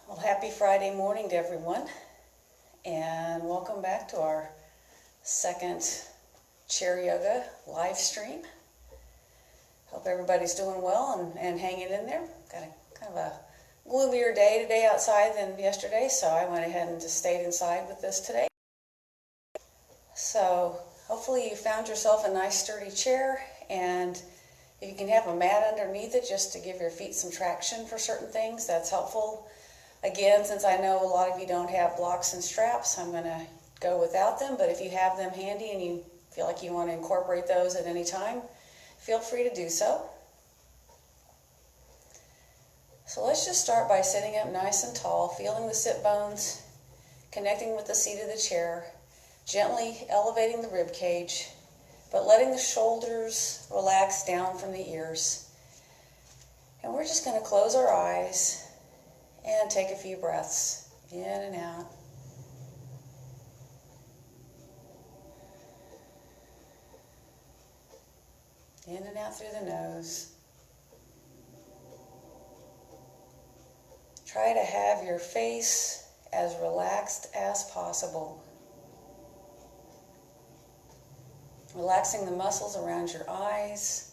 Well, happy Friday morning to everyone, and welcome back to our second chair yoga live stream. Hope everybody's doing well and hanging in there. Got kind of a gloomier day today outside than yesterday, so I went ahead and just stayed inside with this today. So hopefully you found yourself a nice sturdy chair, and if you can have a mat underneath it just to give your feet some traction for certain things, that's helpful. Again, since I know a lot of you don't have blocks and straps, I'm going to go without them, but if you have them handy and you feel like you want to incorporate those at any time, feel free to do so. So let's just start by sitting up nice and tall, feeling the sit bones, connecting with the seat of the chair, gently elevating the rib cage, but letting the shoulders relax down from the ears. And we're just going to close our eyes and take a few breaths in and out. In and out through the nose. Try to have your face as relaxed as possible. Relaxing the muscles around your eyes,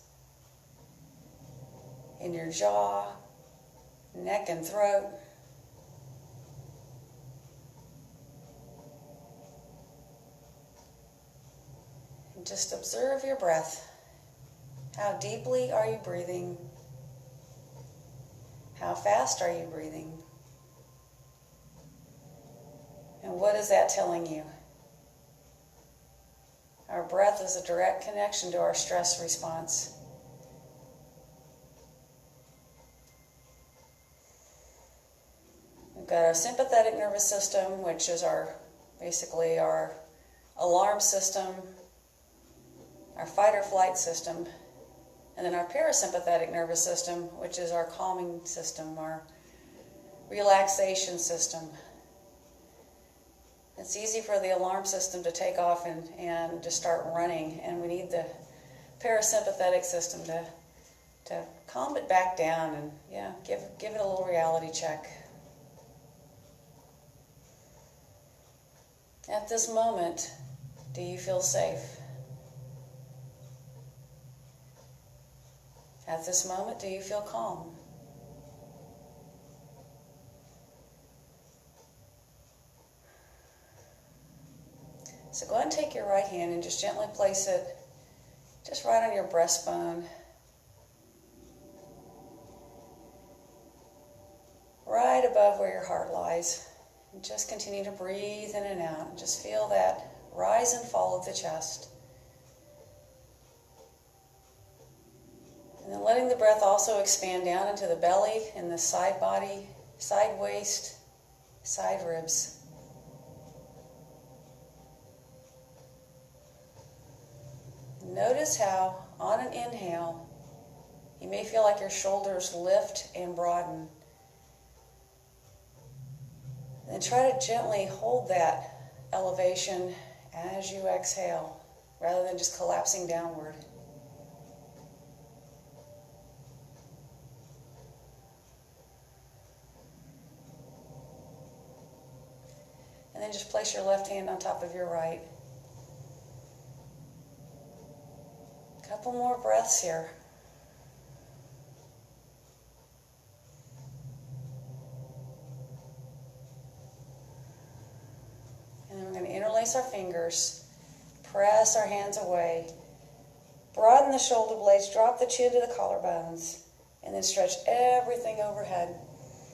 in your jaw, neck and throat. And just observe your breath. How deeply are you breathing? How fast are you breathing? And what is that telling you? Our breath is a direct connection to our stress response. We've got our sympathetic nervous system, which is basically our alarm system, our fight or flight system, and then our parasympathetic nervous system, which is our calming system, our relaxation system. It's easy for the alarm system to take off and just start running, and we need the parasympathetic system to calm it back down and give it a little reality check. At this moment, do you feel safe? At this moment, do you feel calm? So go ahead and take your right hand and just gently place it just right on your breastbone, right above where your heart lies. And just continue to breathe in and out. And just feel that rise and fall of the chest. And then letting the breath also expand down into the belly and the side body, side waist, side ribs. Notice how on an inhale, you may feel like your shoulders lift and broaden. Then try to gently hold that elevation as you exhale, rather than just collapsing downward. And then just place your left hand on top of your right. A couple more breaths here. And then we're going to interlace our fingers, press our hands away, broaden the shoulder blades, drop the chin to the collarbones, and then stretch everything overhead.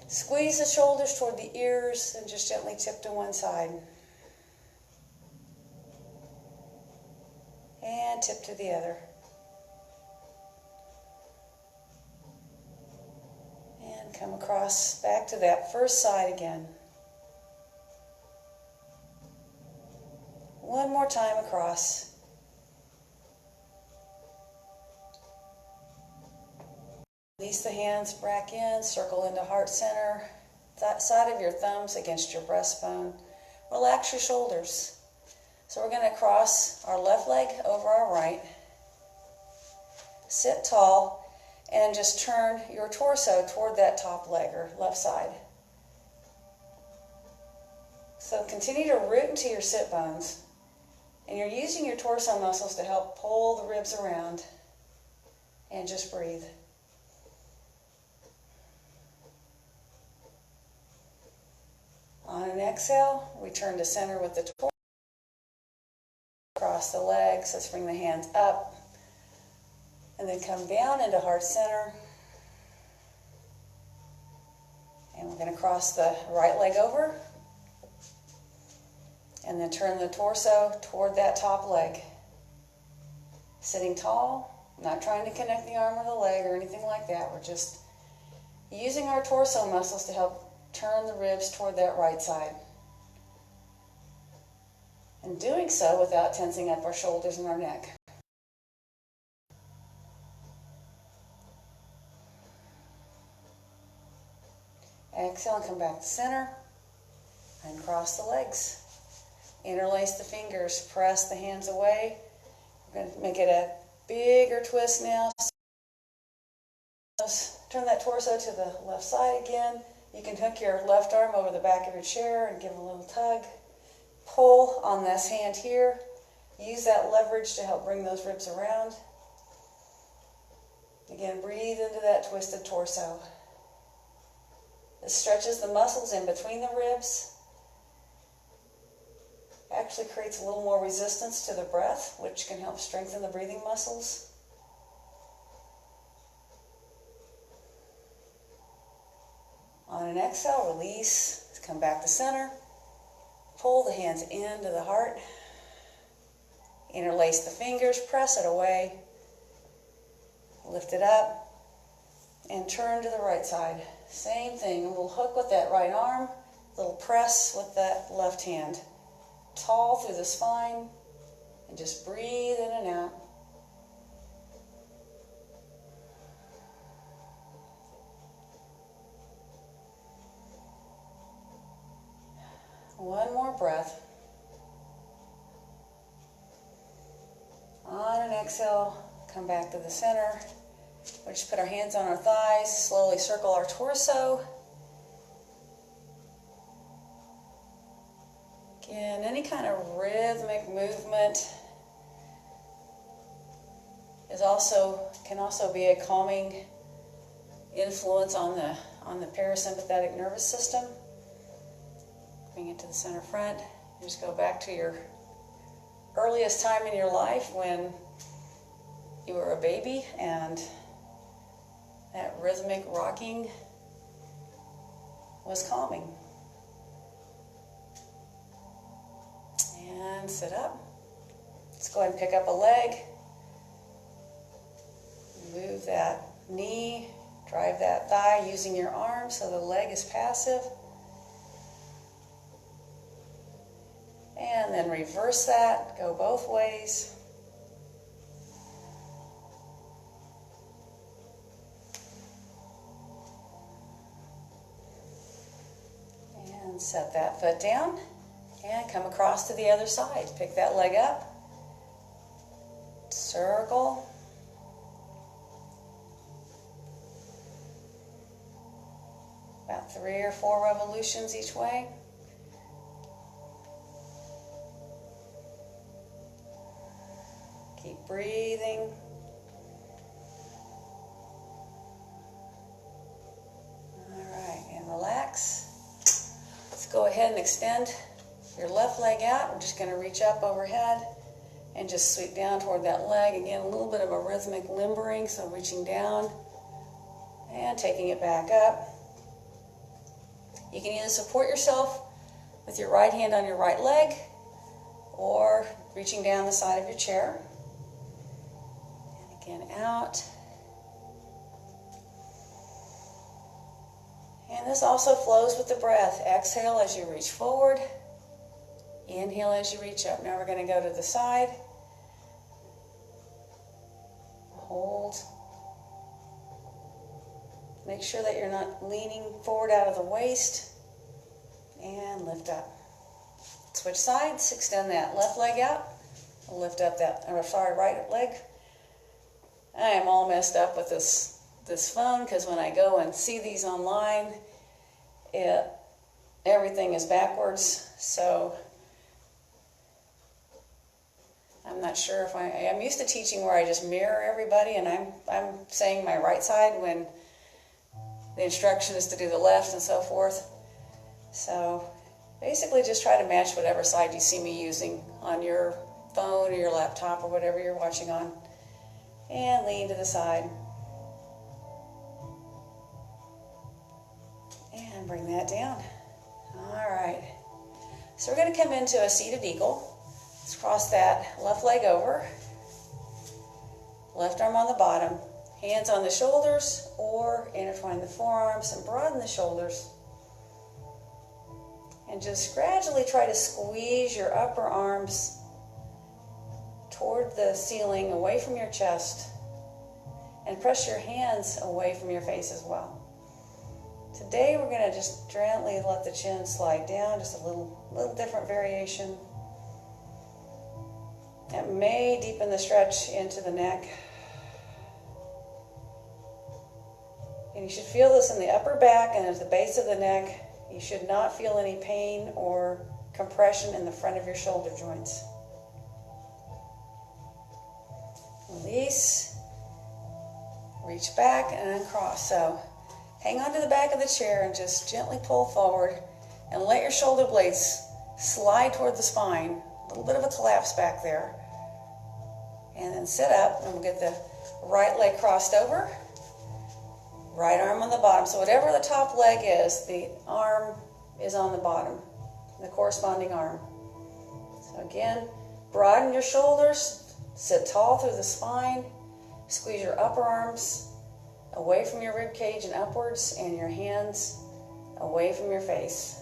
Squeeze the shoulders toward the ears and just gently tip to one side. And tip to the other. And come across back to that first side again. One more time across. Release the hands back in, circle into heart center, that side of your thumbs against your breastbone. Relax your shoulders. So we're going to cross our left leg over our right. Sit tall and just turn your torso toward that top leg or left side. So continue to root into your sit bones. And you're using your torso muscles to help pull the ribs around. And just breathe. On an exhale, return to center with the torso. Cross the legs. Let's bring the hands up. And then come down into heart center. And we're going to cross the right leg over. And then turn the torso toward that top leg. Sitting tall, not trying to connect the arm or the leg or anything like that. We're just using our torso muscles to help turn the ribs toward that right side. And doing so without tensing up our shoulders and our neck. Exhale and come back to center. And cross the legs. Interlace the fingers. Press the hands away. We're going to make it a bigger twist now. Turn that torso to the left side again. You can hook your left arm over the back of your chair and give a little tug. Pull on this hand here. Use that leverage to help bring those ribs around. Again, breathe into that twisted torso. This stretches the muscles in between the ribs. Actually creates a little more resistance to the breath, which can help strengthen the breathing muscles. On an exhale, release. Let's come back to center. Pull the hands into the heart. Interlace the fingers, press it away. Lift it up. And turn to the right side. Same thing, a little hook with that right arm, a little press with that left hand. Tall through the spine, and just breathe in and out. One more breath. On an exhale, come back to the center. We'll just put our hands on our thighs, slowly circle our torso. Again, any kind of rhythmic movement can also be a calming influence on the parasympathetic nervous system. Bring it to the center front. Just go back to your earliest time in your life when you were a baby and that rhythmic rocking was calming. And sit up. Let's go ahead and pick up a leg. Move that knee, drive that thigh using your arm so the leg is passive. And then reverse that, go both ways. And set that foot down and come across to the other side. Pick that leg up, circle. About 3 or 4 revolutions each way. Keep breathing. All right, and relax. Let's go ahead and extend your left leg out. We're just going to reach up overhead and just sweep down toward that leg. Again, a little bit of a rhythmic limbering, so reaching down and taking it back up. You can either support yourself with your right hand on your right leg or reaching down the side of your chair. And again, out. And this also flows with the breath. Exhale as you reach forward. Inhale as you reach up. Now we're going to go to the side. Hold. Make sure that you're not leaning forward out of the waist. And lift up. Switch sides. Extend that left leg out. Lift up that, right leg. I am all messed up with this phone because when I go and see these online, it everything is backwards. So I'm not sure if I'm used to teaching where I just mirror everybody, and I'm saying my right side when the instruction is to do the left and so forth. So basically just try to match whatever side you see me using on your phone or your laptop or whatever you're watching on. And lean to the side. And bring that down. All right. So we're going to come into a seated eagle. Let's cross that left leg over. Left arm on the bottom. Hands on the shoulders or intertwine the forearms and broaden the shoulders. And just gradually try to squeeze your upper arms toward the ceiling, away from your chest. And press your hands away from your face as well. Today we're going to just gently let the chin slide down, just a little different variation. That may deepen the stretch into the neck. And you should feel this in the upper back and at the base of the neck. You should not feel any pain or compression in the front of your shoulder joints. Release. Reach back and uncross. So hang on to the back of the chair and just gently pull forward and let your shoulder blades slide toward the spine. A little bit of a collapse back there. And then sit up, and we'll get the right leg crossed over. Right arm on the bottom. So whatever the top leg is, the arm is on the bottom, the corresponding arm. So again, broaden your shoulders, sit tall through the spine, squeeze your upper arms away from your rib cage and upwards, and your hands away from your face.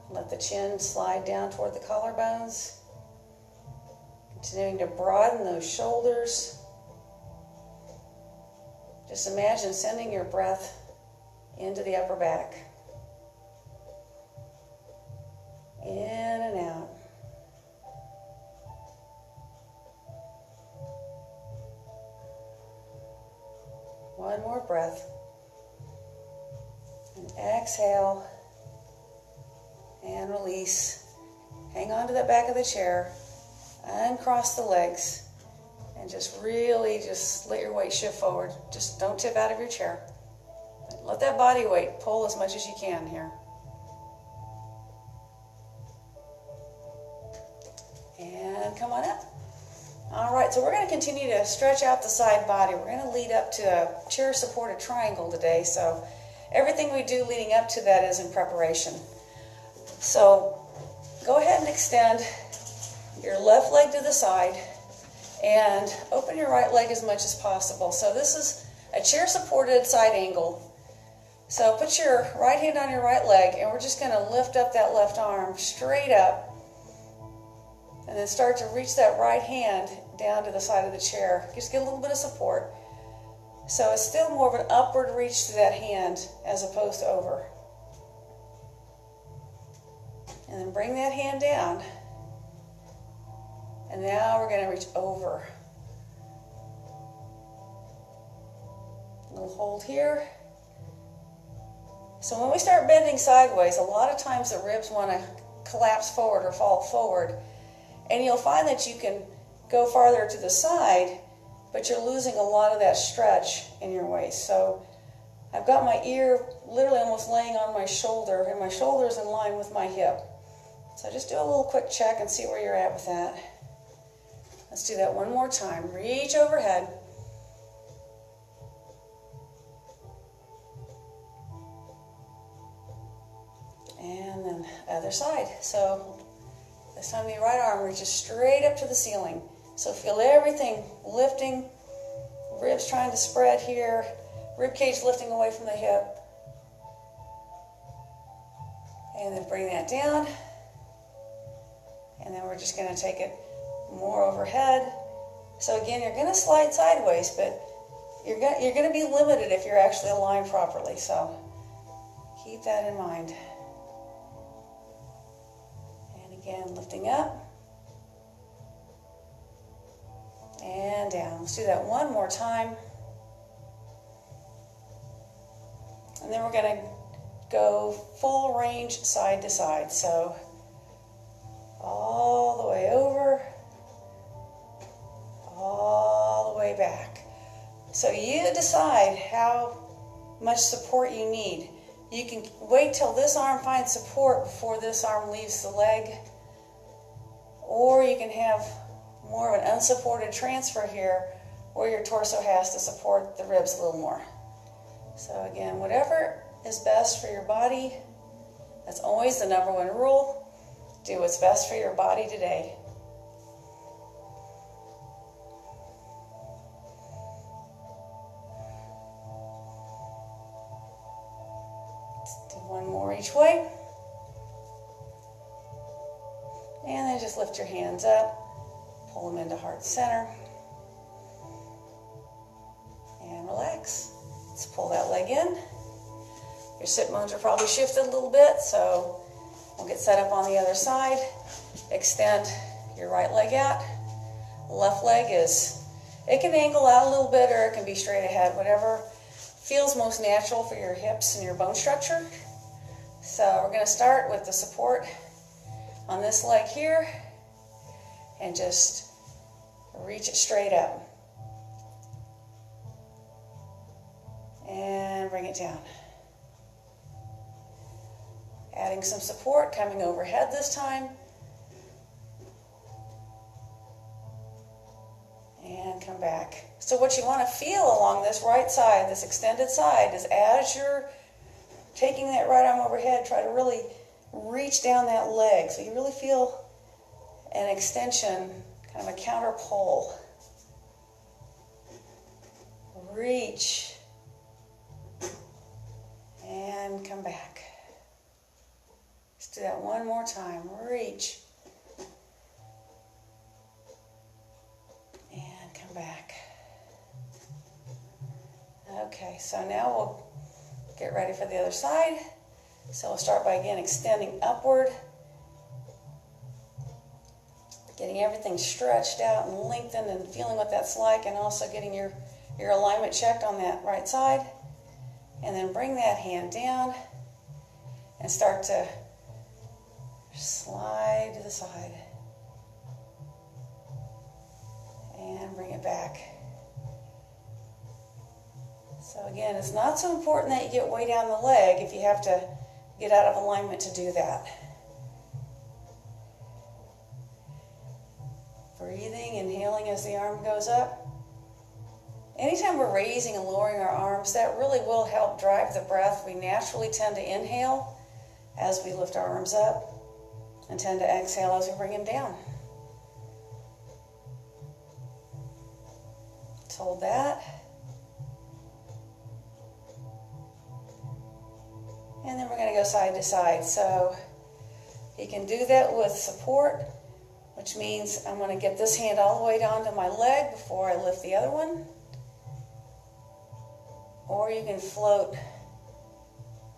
Let the chin slide down toward the collarbones. Continuing to broaden those shoulders. Just imagine sending your breath into the upper back. In and out. One more breath. And exhale. And release. Hang on to the back of the chair. Uncross the legs. And just really just let your weight shift forward. Just don't tip out of your chair. Let that body weight pull as much as you can here. And come on up. All right, so we're going to continue to stretch out the side body. We're going to lead up to a chair-supported triangle today. So everything we do leading up to that is in preparation. So go ahead and extend your left leg to the side and open your right leg as much as possible. So this is a chair-supported side angle. So put your right hand on your right leg, and we're just going to lift up that left arm straight up. And then start to reach that right hand down to the side of the chair. Just get a little bit of support. So it's still more of an upward reach to that hand as opposed to over. And then bring that hand down. And now we're going to reach over. A little hold here. So when we start bending sideways, a lot of times the ribs want to collapse forward or fall forward. And you'll find that you can go farther to the side, but you're losing a lot of that stretch in your waist. So I've got my ear literally almost laying on my shoulder, and my shoulder is in line with my hip. So just do a little quick check and see where you're at with that. Let's do that one more time. Reach overhead. And then other side. So this time the right arm reaches straight up to the ceiling. So feel everything lifting, ribs trying to spread here, rib cage lifting away from the hip. And then bring that down. And then we're just going to take it more overhead. So again, you're going to slide sideways, but you're going to be limited if you're actually aligned properly. So keep that in mind. Again, lifting up and down. Let's do that one more time. And then we're going to go full range side to side. So all the way over, all the way back. So you decide how much support you need. You can wait till this arm finds support before this arm leaves the leg, or you can have more of an unsupported transfer here where your torso has to support the ribs a little more. So again, whatever is best for your body, that's always the number one rule. Do what's best for your body today. Let's do one more each way. And then just lift your hands up, pull them into heart center, and relax. Let's pull that leg in. Your sit bones are probably shifted a little bit, so we'll get set up on the other side. Extend your right leg out. Left leg it can angle out a little bit or it can be straight ahead, whatever feels most natural for your hips and your bone structure. So we're going to start with the support on this leg here and just reach it straight up. And bring it down. Adding some support, coming overhead this time. And come back. So what you want to feel along this right side, this extended side, is as you're taking that right arm overhead, try to really reach down that leg. So you really feel an extension, kind of a counter pull. Reach. And come back. Let's do that one more time. Reach. And come back. Okay, so now we'll get ready for the other side. So we'll start by again extending upward. Getting everything stretched out and lengthened and feeling what that's like, and also getting your alignment checked on that right side. And then bring that hand down and start to slide to the side. And bring it back. So again, it's not so important that you get way down the leg if you have to get out of alignment to do that. Breathing, inhaling as the arm goes up. Anytime we're raising and lowering our arms, that really will help drive the breath. We naturally tend to inhale as we lift our arms up and tend to exhale as we bring them down. Let's hold that. And then we're going to go side to side. So you can do that with support, which means I'm going to get this hand all the way down to my leg before I lift the other one. Or you can float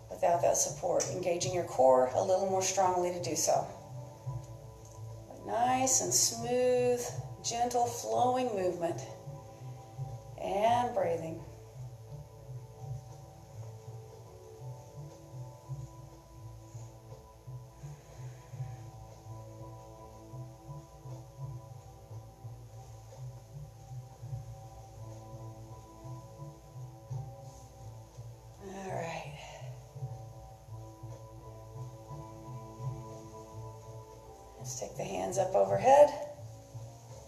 without that support, engaging your core a little more strongly to do so. But nice and smooth, gentle, flowing movement. And breathing. Let's take the hands up overhead,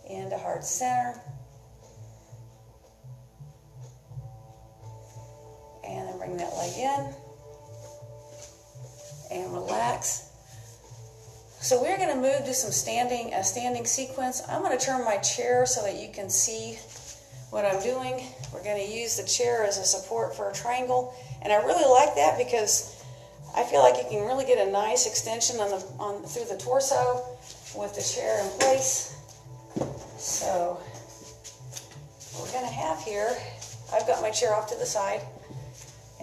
into heart center, and then bring that leg in, and relax. So we're going to move to some standing sequence. I'm going to turn my chair so that you can see what I'm doing. We're going to use the chair as a support for a triangle, and I really like that because I feel like you can really get a nice extension through the torso with the chair in place. So what we're going to have here, I've got my chair off to the side,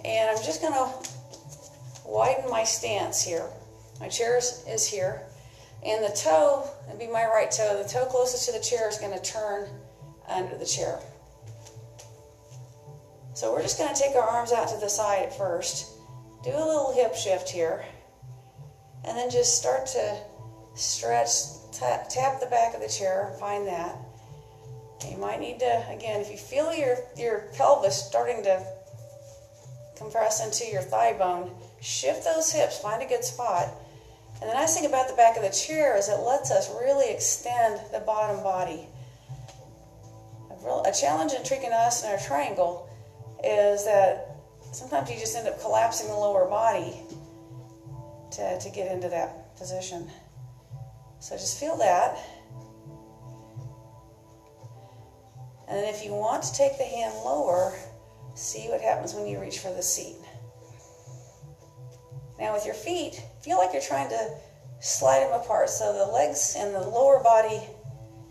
and I'm just going to widen my stance here. My chair is here, and the toe, it'd be my right toe, the toe closest to the chair is going to turn under the chair. So we're just going to take our arms out to the side at first, do a little hip shift here, and then just start to stretch, tap the back of the chair, find that. You might need to, again, if you feel your pelvis starting to compress into your thigh bone, shift those hips, find a good spot. And the nice thing about the back of the chair is it lets us really extend the bottom body. A challenge in Trikonasana or triangle is that sometimes you just end up collapsing the lower body to get into that position. So just feel that. And then if you want to take the hand lower, see what happens when you reach for the seat. Now with your feet, feel like you're trying to slide them apart so the legs and the lower body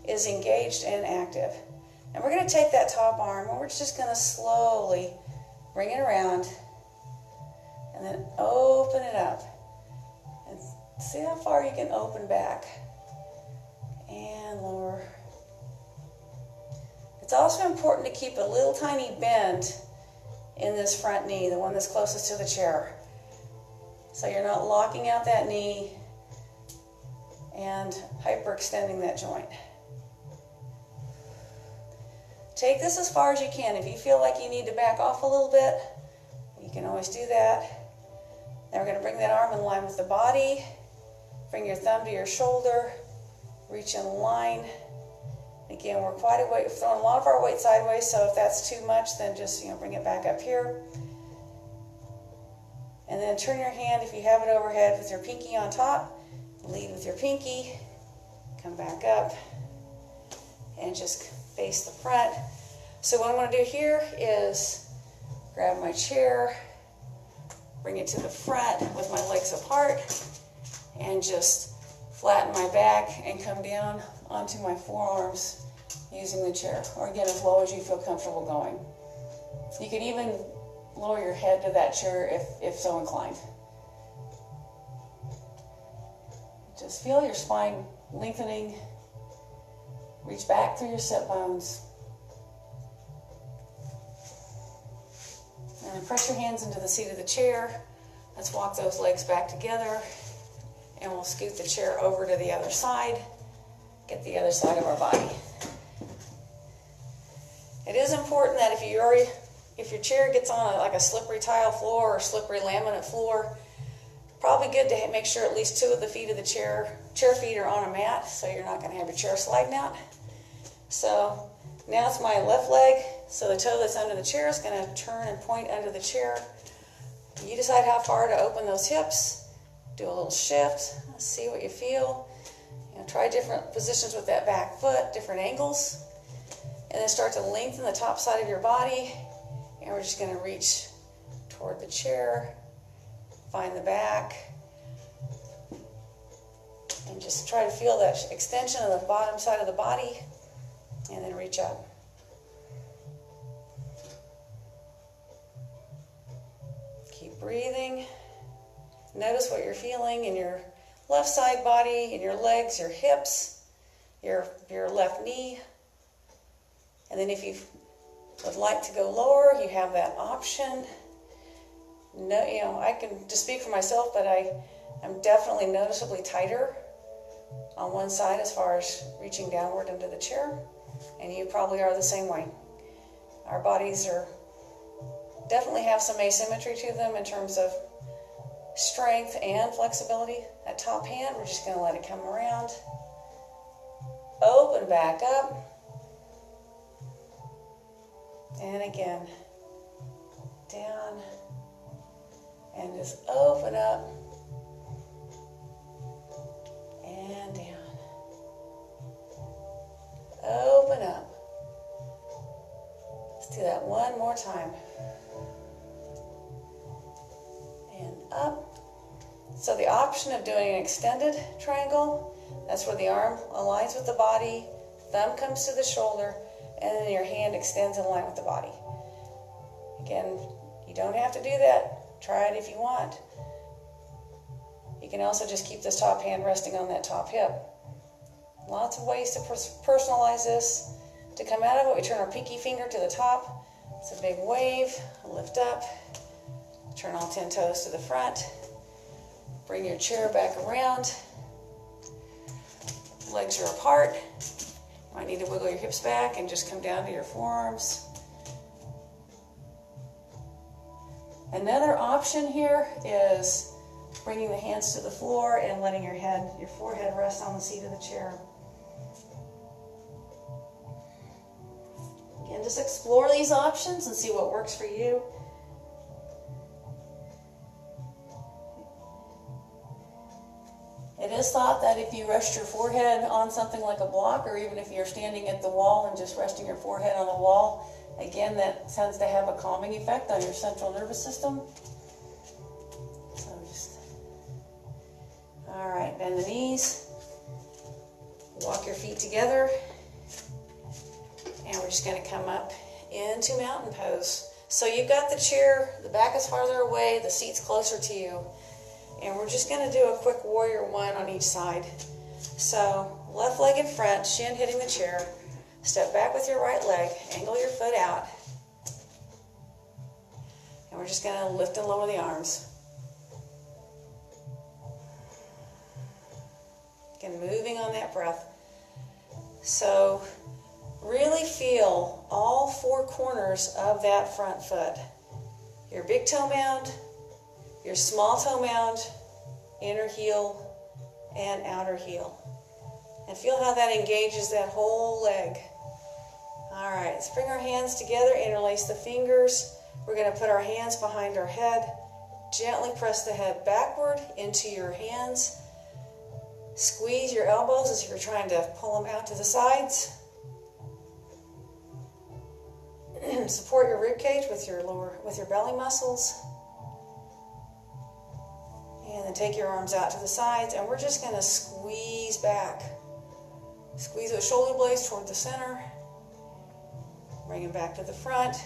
is engaged and active. And we're going to take that top arm and we're just going to slowly bring it around and then open it up. And see how far you can open back. And lower. It's also important to keep a little tiny bend in this front knee, the one that's closest to the chair. So you're not locking out that knee and hyperextending that joint. Take this as far as you can. If you feel like you need to back off a little bit, you can always do that. Then we're going to bring that arm in line with the body. Bring your thumb to your shoulder. Reach in line. Again, we're throwing a lot of our weight sideways, so if that's too much, then just bring it back up here. And then turn your hand, if you have it overhead, with your pinky on top. Lead with your pinky. Come back up. And just face the front. So what I'm going to do here is grab my chair, bring it to the front with my legs apart, and just flatten my back and come down onto my forearms using the chair, or again as low as you feel comfortable going. You could even lower your head to that chair if so inclined. Just feel your spine lengthening. Reach back through your sit bones. And then press your hands into the seat of the chair. Let's walk those legs back together. And we'll scoot the chair over to the other side. Get the other side of our body. It is important that if your chair gets on like a slippery tile floor or slippery laminate floor, probably good to make sure at least 2 of the feet of the chair feet are on a mat, so you're not going to have your chair sliding out. So now it's my left leg, so the toe that's under the chair is going to turn and point under the chair. You decide how far to open those hips. Do a little shift. See what you feel. Try different positions with that back foot, different angles. And then start to lengthen the top side of your body. And we're just going to reach toward the chair. Find the back. And just try to feel that extension of the bottom side of the body. And then reach up. Keep breathing. Notice what you're feeling in your left side body, in your legs, your hips, your left knee. And then if you would like to go lower, you have that option. No, I can just speak for myself, but I'm definitely noticeably tighter on one side as far as reaching downward into the chair. And you probably are the same way. Our bodies definitely have some asymmetry to them in terms of strength and flexibility. That top hand, we're just going to let it come around. Open back up. And again, down. And just open up. And down. Open up. Let's do that one more time. And up. So the option of doing an extended triangle, that's where the arm aligns with the body, thumb comes to the shoulder, and then your hand extends in line with the body. Again, you don't have to do that. Try it if you want. You can also just keep this top hand resting on that top hip. Lots of ways to personalize this. To come out of it, we turn our pinky finger to the top, It's a big wave. Lift up. Turn all 10 toes to the front. Bring your chair back around. Legs are apart. You might need to wiggle your hips back and just come down to your forearms. Another option here is bringing the hands to the floor and letting your forehead rest on the seat of the chair. Again, just explore these options and see what works for you. It is thought that if you rest your forehead on something like a block, or even if you're standing at the wall and just resting your forehead on the wall, again, that tends to have a calming effect on your central nervous system. So all right, bend the knees, walk your feet together, and we're just going to come up into mountain pose. So you've got the chair, the back is farther away, the seat's closer to you. And we're just going to do a quick warrior one on each side. So left leg in front, shin hitting the chair. Step back with your right leg, angle your foot out. And we're just going to lift and lower the arms. Again, moving on that breath. So really feel all four corners of that front foot. Your big toe mound, your small toe mound, inner heel, and outer heel. And feel how that engages that whole leg. All right, let's bring our hands together, interlace the fingers. We're going to put our hands behind our head. Gently press the head backward into your hands. Squeeze your elbows as if you're trying to pull them out to the sides. Support your rib cage with your belly muscles. And then take your arms out to the sides, and we're just going to squeeze back. Squeeze those shoulder blades toward the center. Bring them back to the front.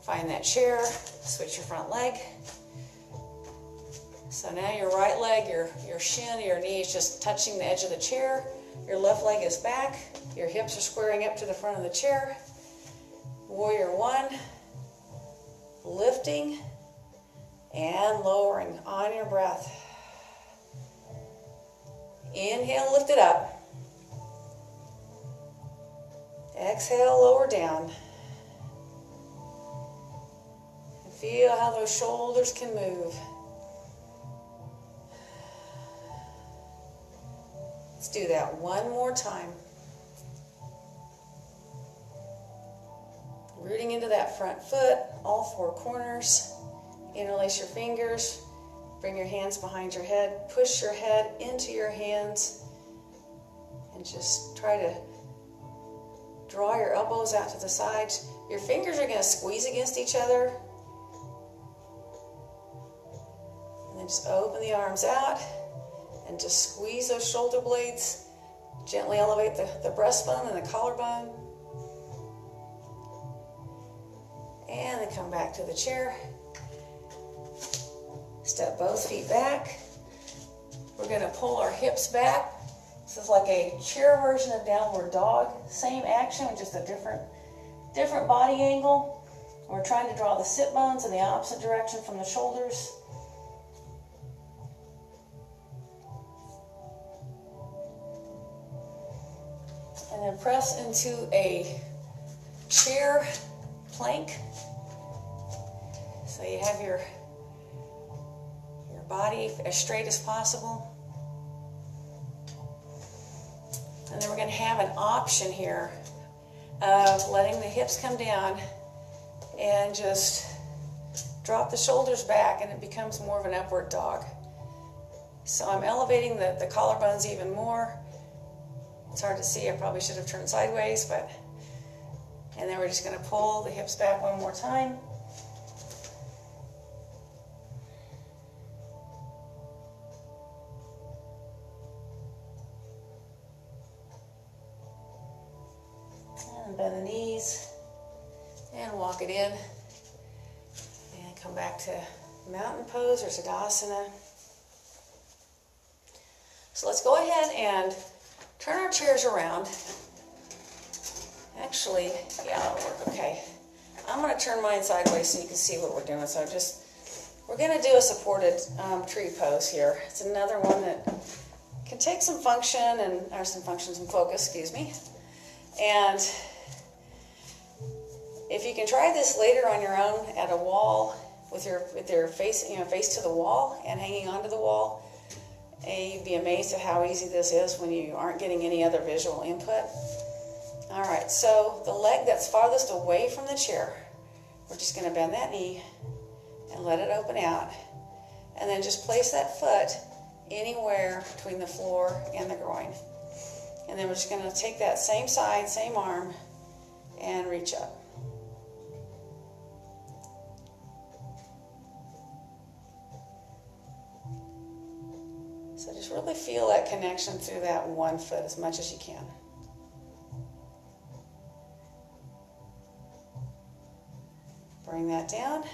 Find that chair. Switch your front leg. So now your right leg, your shin, your knee is just touching the edge of the chair. Your left leg is back. Your hips are squaring up to the front of the chair. Warrior one. Lifting and lowering on your breath. Inhale, lift it up. Exhale, lower down. And feel how those shoulders can move. Let's do that one more time. Rooting into that front foot, all four corners. Interlace your fingers, bring your hands behind your head, push your head into your hands, and just try to draw your elbows out to the sides. Your fingers are going to squeeze against each other. And then just open the arms out and just squeeze those shoulder blades. Gently elevate the breastbone and the collarbone. And then come back to the chair. Step both feet back. We're going to pull our hips back. This is like a chair version of downward dog. Same action with just a different body angle. We're trying to draw the sit bones in the opposite direction from the shoulders. And then press into a chair plank. So you have your body as straight as possible. And then we're going to have an option here of letting the hips come down and just drop the shoulders back, and it becomes more of an upward dog. So I'm elevating the collarbones even more. It's hard to see, I probably should have turned sideways, and then we're just going to pull the hips back one more time. Bend the knees and walk it in, and come back to mountain pose or Siddhasana. So let's go ahead and turn our chairs around. Actually, yeah, that'll work. Okay. I'm gonna turn mine sideways so you can see what we're doing. So we're gonna do a supported tree pose here. It's another one that can take some function some focus, excuse me. And if you can try this later on your own at a wall with your face, face to the wall and hanging onto the wall, you'd be amazed at how easy this is when you aren't getting any other visual input. All right, so the leg that's farthest away from the chair, we're just going to bend that knee and let it open out, and then just place that foot anywhere between the floor and the groin. And then we're just going to take that same side, same arm, and reach up. So just really feel that connection through that one foot as much as you can. Bring that down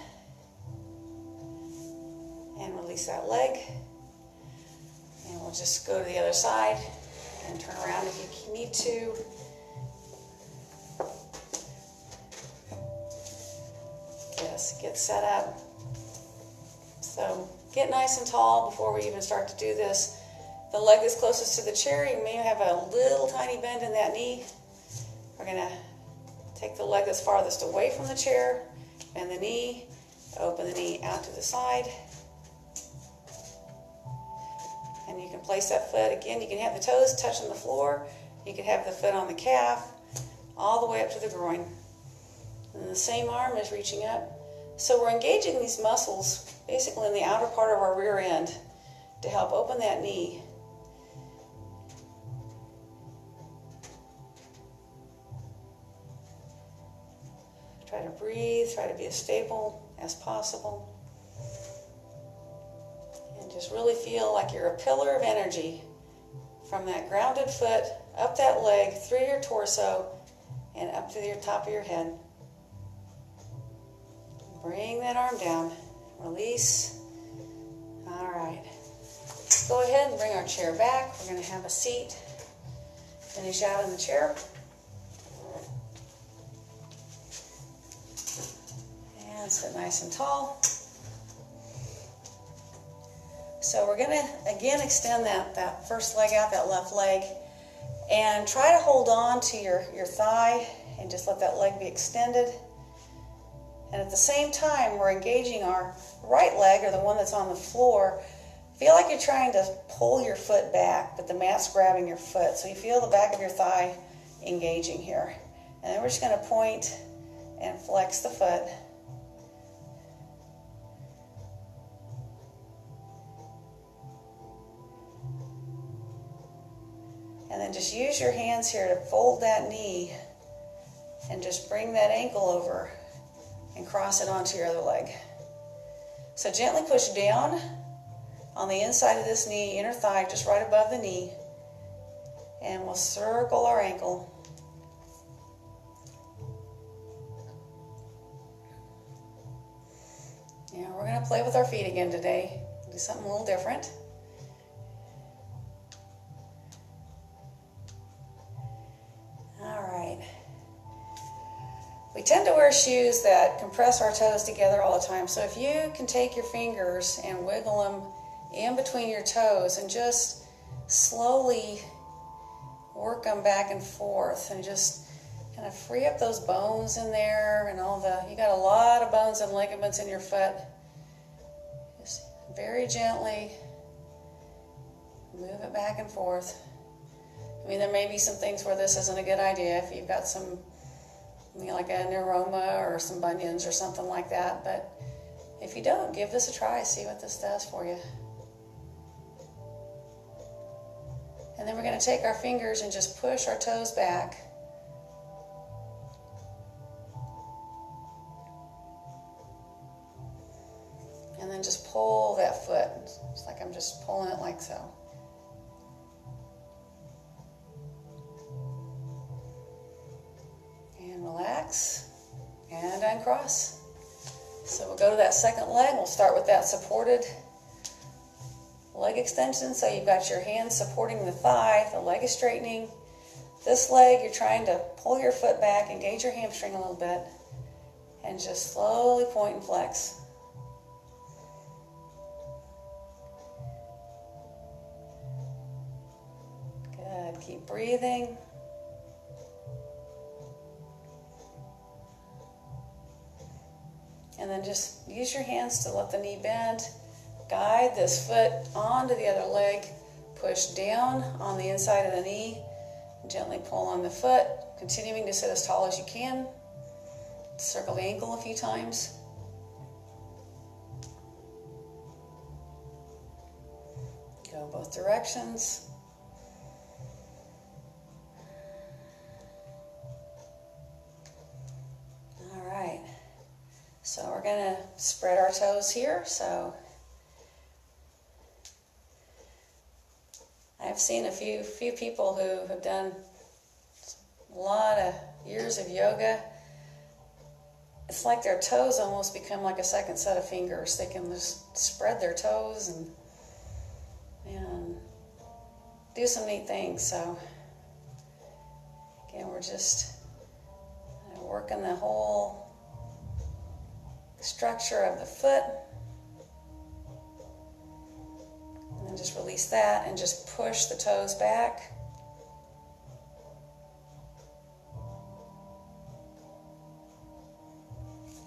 and release that leg. And we'll just go to the other side and turn around if you need to. Yes, get set up. So get nice and tall before we even start to do this. The leg that's closest to the chair, you may have a little tiny bend in that knee. We're going to take the leg that's farthest away from the chair, bend the knee, open the knee out to the side. And you can place that foot, again, you can have the toes touching the floor, you can have the foot on the calf, all the way up to the groin. And the same arm is reaching up. So we're engaging these muscles basically in the outer part of our rear end to help open that knee. Try to breathe, try to be as stable as possible. And just really feel like you're a pillar of energy from that grounded foot, up that leg, through your torso, and up to the top of your head. Bring that arm down. Release. All right. Let's go ahead and bring our chair back. We're going to have a seat. Finish out in the chair. And sit nice and tall. So we're going to, again, extend that first leg out, that left leg, and try to hold on to your thigh and just let that leg be extended. And at the same time, we're engaging our right leg, or the one that's on the floor. Feel like you're trying to pull your foot back, but the mat's grabbing your foot. So you feel the back of your thigh engaging here. And then we're just going to point and flex the foot. And then just use your hands here to fold that knee and just bring that ankle over and cross it onto your other leg. So gently push down on the inside of this knee, inner thigh, just right above the knee, and we'll circle our ankle. Yeah, we're going to play with our feet again today. Do something a little different. We tend to wear shoes that compress our toes together all the time. So if you can take your fingers and wiggle them in between your toes and just slowly work them back and forth and just kind of free up those bones in there and you got a lot of bones and ligaments in your foot. Just very gently move it back and forth. I mean, there may be some things where this isn't a good idea if you've got some like a neuroma or some bunions or something like that, but if you don't, give this a try, see what this does for you. And then we're going to take our fingers and just push our toes back. And then just pull that foot. It's like I'm just pulling it like so. Relax and uncross. So we'll go to that second leg. We'll start with that supported leg extension. So you've got your hands supporting the thigh, the leg is straightening. This leg, you're trying to pull your foot back, engage your hamstring a little bit, and just slowly point and flex. Good. Keep breathing. And then just use your hands to let the knee bend. Guide this foot onto the other leg. Push down on the inside of the knee. Gently pull on the foot, continuing to sit as tall as you can. Circle the ankle a few times. Go both directions. All right. So we're going to spread our toes here. So I've seen a few people who have done a lot of years of yoga. It's like their toes almost become like a second set of fingers. They can just spread their toes and do some neat things. So again, we're just working the whole structure of the foot. And then just release that and just push the toes back.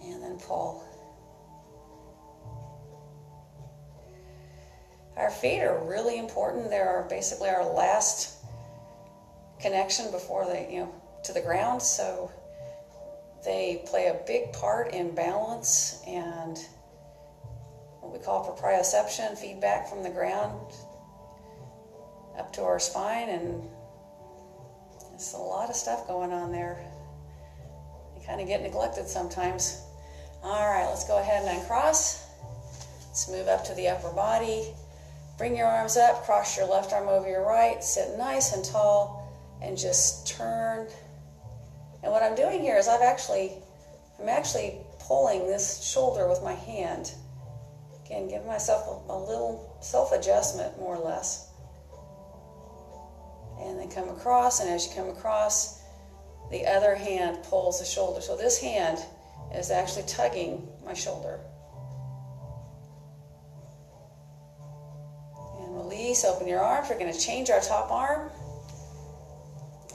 And then pull. Our feet are really important. They're basically our last connection before they, to the ground. So they play a big part in balance and what we call proprioception, feedback from the ground up to our spine, and there's a lot of stuff going on there. They kind of get neglected sometimes. All right, let's go ahead and uncross. Let's move up to the upper body. Bring your arms up, cross your left arm over your right, sit nice and tall, and just turn. And what I'm doing here is I'm actually pulling this shoulder with my hand. Again, give myself a little self-adjustment, more or less. And then come across, and as you come across, the other hand pulls the shoulder. So this hand is actually tugging my shoulder. And release, open your arms. We're going to change our top arm.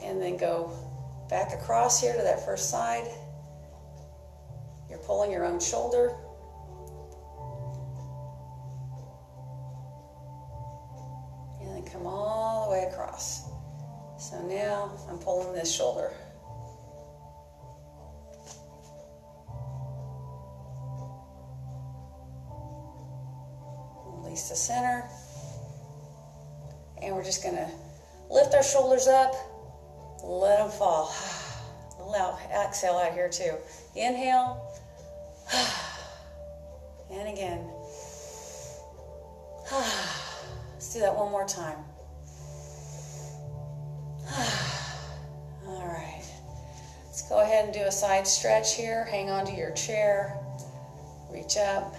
And then go back across here to that first side. You're pulling your own shoulder. And then come all the way across. So now I'm pulling this shoulder. Release the center. And we're just going to lift our shoulders up, let them fall. Allow, exhale out here too. Inhale. And again. Let's do that one more time. All right. Let's go ahead and do a side stretch here. Hang on to your chair. Reach up.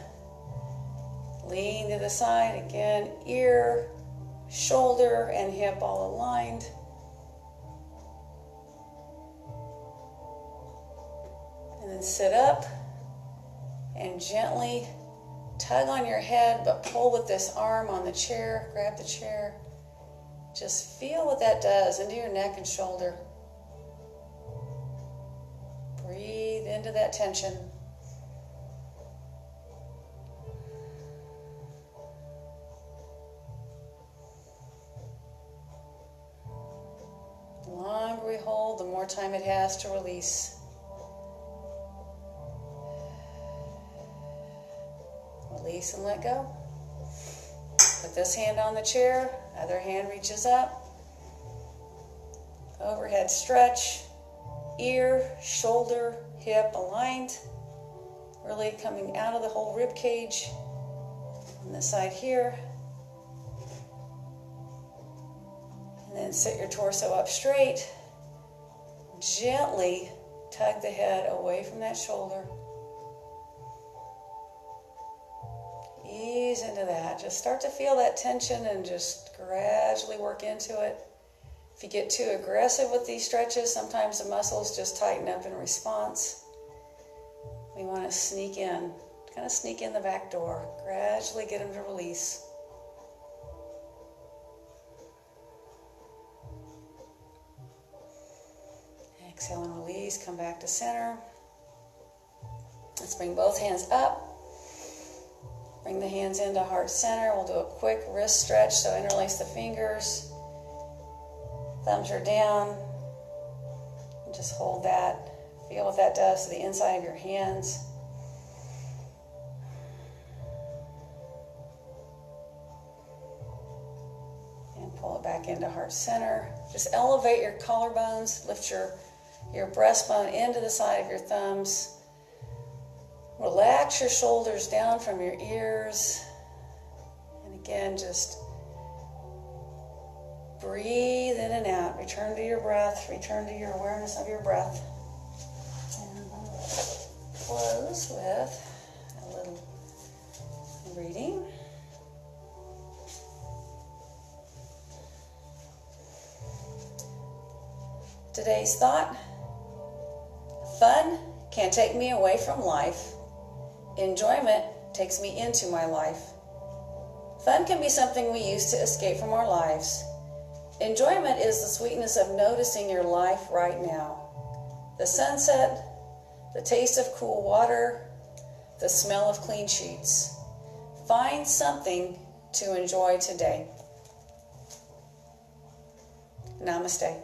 Lean to the side. Again, ear, shoulder, and hip all aligned. And then sit up and gently tug on your head, but pull with this arm on the chair. Grab the chair. Just feel what that does into your neck and shoulder. Breathe into that tension. The longer we hold, the more time it has to release. Release and let go. Put this hand on the chair, other hand reaches up. Overhead stretch, ear, shoulder, hip aligned. Really coming out of the whole rib cage. On this side here. And then sit your torso up straight. Gently tug the head away from that shoulder. Ease into that. Just start to feel that tension and just gradually work into it. If you get too aggressive with these stretches, sometimes the muscles just tighten up in response. We want to sneak in, kind of sneak in the back door, gradually get them to release. Exhale and release, come back to center. Let's bring both hands up. Bring the hands into heart center. We'll do a quick wrist stretch, so interlace the fingers. Thumbs are down. And just hold that. Feel what that does to the inside of your hands. And pull it back into heart center. Just elevate your collarbones. Lift your breastbone into the side of your thumbs. Relax your shoulders down from your ears. And again, just breathe in and out. Return to your breath. Return to your awareness of your breath. And we'll close with a little reading. Today's thought: fun can't take me away from life. Enjoyment takes me into my life. Fun can be something we use to escape from our lives. Enjoyment is the sweetness of noticing your life right now. The sunset, the taste of cool water, the smell of clean sheets. Find something to enjoy today. Namaste.